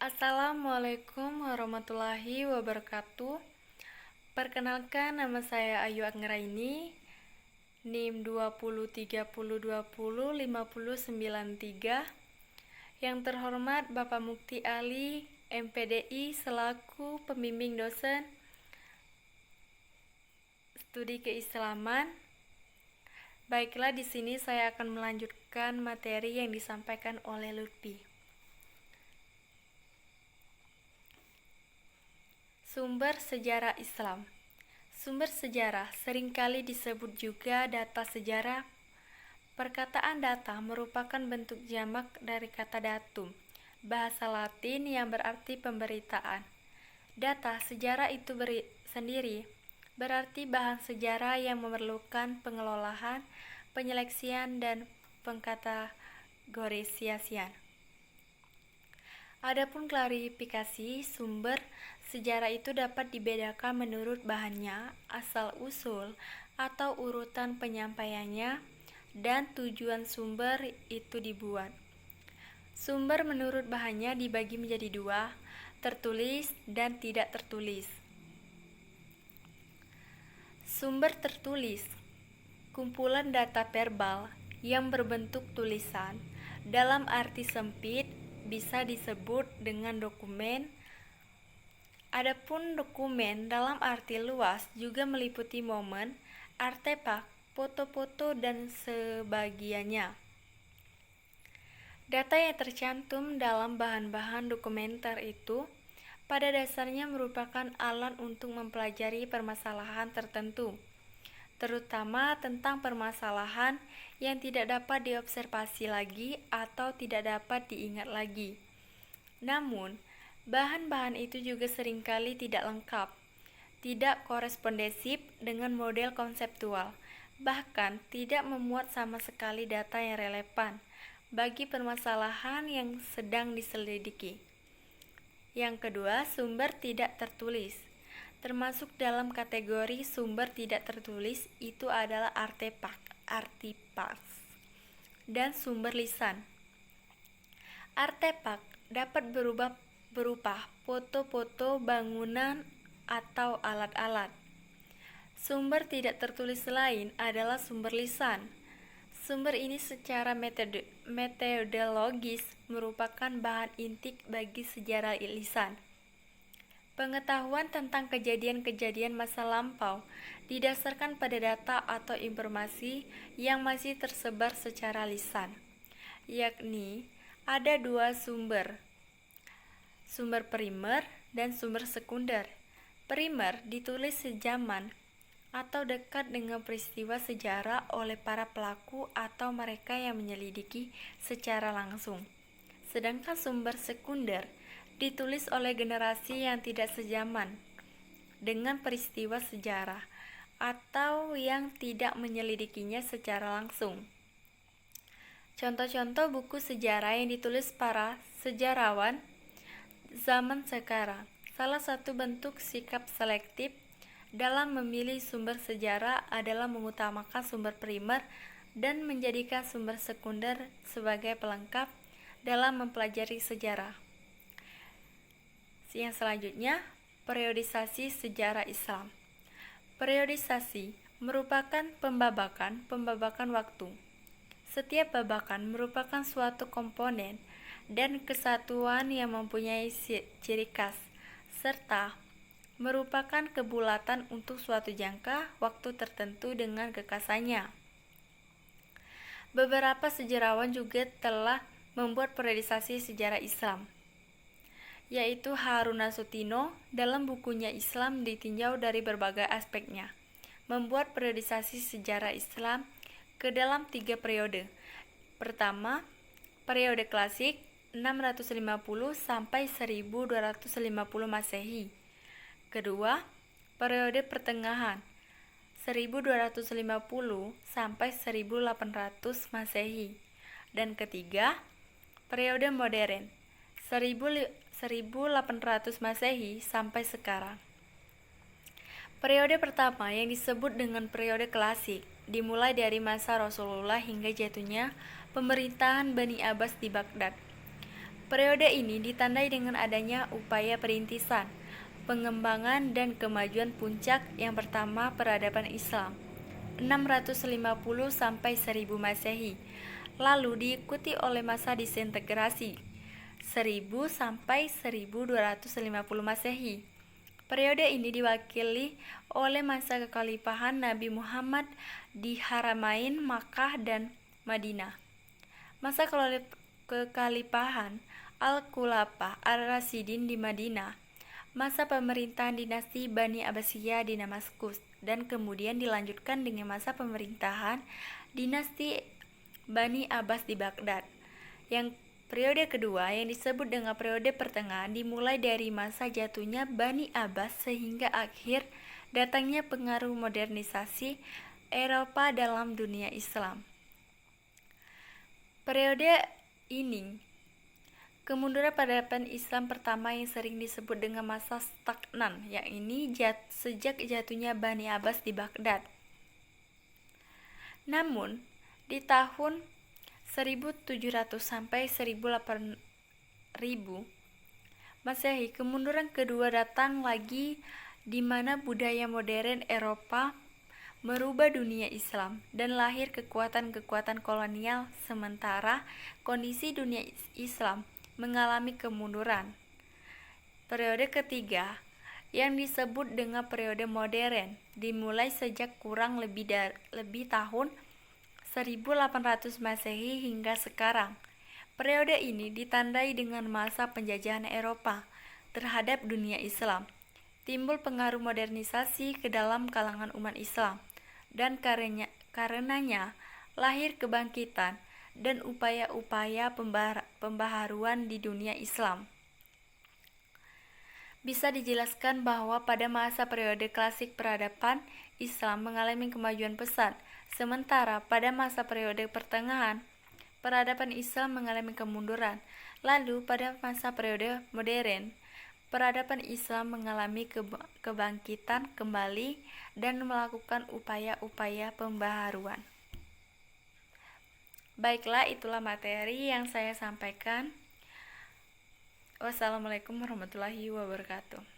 Assalamualaikum warahmatullahi wabarakatuh. Perkenalkan, nama saya Ayu Anggraini, NIM 2030205093. Yang terhormat Bapak Mukti Ali, MPDI selaku pembimbing dosen studi keislaman. Baiklah, di sini saya akan melanjutkan materi yang disampaikan oleh Lutfi. Sumber sejarah Islam. Sumber sejarah seringkali disebut juga data sejarah. Perkataan data merupakan bentuk jamak dari kata datum, bahasa Latin yang berarti pemberitaan. Data sejarah itu sendiri berarti bahan sejarah yang memerlukan pengelolaan, penyeleksian, dan pengkategorisian. Adapun klarifikasi sumber sejarah itu dapat dibedakan menurut bahannya, asal-usul atau urutan penyampaiannya, dan tujuan sumber itu dibuat. Sumber menurut bahannya dibagi menjadi dua, tertulis dan tidak tertulis. Sumber tertulis, kumpulan data verbal yang berbentuk tulisan, dalam arti sempit bisa disebut dengan dokumen. Adapun dokumen dalam arti luas juga meliputi momen, artefak, foto-foto, dan sebagiannya. Data yang tercantum dalam bahan-bahan dokumenter itu pada dasarnya merupakan alat untuk mempelajari permasalahan tertentu, terutama tentang permasalahan yang tidak dapat diobservasi lagi atau tidak dapat diingat lagi. Namun, bahan-bahan itu juga seringkali tidak lengkap, tidak korespondensif dengan model konseptual, bahkan tidak memuat sama sekali data yang relevan bagi permasalahan yang sedang diselidiki. Yang kedua, sumber tidak tertulis. Termasuk dalam kategori sumber tidak tertulis itu adalah artefak, artifacts, dan sumber lisan. Artefak dapat berupa foto-foto bangunan atau alat-alat. Sumber tidak tertulis lain adalah sumber lisan. Sumber ini secara metodologis merupakan bahan inti bagi sejarah lisan. Pengetahuan tentang kejadian-kejadian masa lampau didasarkan pada data atau informasi yang masih tersebar secara lisan, yakni ada dua sumber, sumber primer dan sumber sekunder. Primer ditulis sejaman atau dekat dengan peristiwa sejarah oleh para pelaku atau mereka yang menyelidiki secara langsung. Sedangkan sumber sekunder ditulis oleh generasi yang tidak sejaman dengan peristiwa sejarah atau yang tidak menyelidikinya secara langsung. Contoh-contoh buku sejarah yang ditulis para sejarawan zaman sekarang. Salah satu bentuk sikap selektif dalam memilih sumber sejarah adalah mengutamakan sumber primer dan menjadikan sumber sekunder sebagai pelengkap dalam mempelajari sejarah. Yang selanjutnya, periodisasi sejarah Islam. Periodisasi merupakan pembabakan waktu. Setiap babakan merupakan suatu komponen dan kesatuan yang mempunyai ciri khas, serta merupakan kebulatan untuk suatu jangka waktu tertentu dengan kekhasannya. Beberapa sejarawan juga telah membuat periodisasi sejarah Islam, yaitu Harun Nasution dalam bukunya Islam ditinjau dari berbagai aspeknya, membuat periodisasi sejarah Islam ke dalam 3 periode. Pertama, periode klasik 650 sampai 1250 Masehi. Kedua, periode pertengahan 1250 sampai 1800 Masehi. Dan ketiga, periode modern 1800 Masehi sampai sekarang. Periode pertama yang disebut dengan periode klasik dimulai dari masa Rasulullah hingga jatuhnya pemerintahan Bani Abbas di Baghdad. Periode ini ditandai dengan adanya upaya perintisan, pengembangan dan kemajuan puncak. Yang pertama, peradaban Islam 650 sampai 1000 Masehi. Lalu diikuti oleh masa disintegrasi 1000 sampai 1250 Masehi. Periode ini diwakili oleh masa kekhalifahan Nabi Muhammad di Haramain Makkah dan Madinah. Masa kekhalifahan Al-Khulafah Ar-Rasyidin di Madinah, masa pemerintahan dinasti Bani Abbasiyah di Damaskus, dan kemudian dilanjutkan dengan masa pemerintahan dinasti Bani Abbas di Baghdad. Yang periode kedua yang disebut dengan periode pertengahan dimulai dari masa jatuhnya Bani Abbas sehingga akhir datangnya pengaruh modernisasi Eropa dalam dunia Islam. Periode ini kemunduran peradaban Islam pertama yang sering disebut dengan masa stagnan, yakni sejak jatuhnya Bani Abbas di Baghdad. Namun, di tahun 1700 sampai 1800 Masehi, kemunduran kedua datang lagi di mana budaya modern Eropa merubah dunia Islam dan lahir kekuatan-kekuatan kolonial, sementara kondisi dunia Islam mengalami kemunduran. Periode ketiga yang disebut dengan periode modern dimulai sejak kurang lebih tahun 1800 Masehi hingga sekarang. Periode ini ditandai dengan masa penjajahan Eropa terhadap dunia Islam, timbul pengaruh modernisasi ke dalam kalangan umat Islam, dan karenanya lahir kebangkitan dan upaya-upaya pembaharuan di dunia Islam. Bisa dijelaskan bahwa pada masa periode klasik peradaban Islam mengalami kemajuan pesat, sementara pada masa periode pertengahan peradaban Islam mengalami kemunduran. Lalu pada masa periode modern peradaban Islam mengalami kebangkitan kembali dan melakukan upaya-upaya pembaharuan. Baiklah, itulah materi yang saya sampaikan. Wassalamualaikum warahmatullahi wabarakatuh.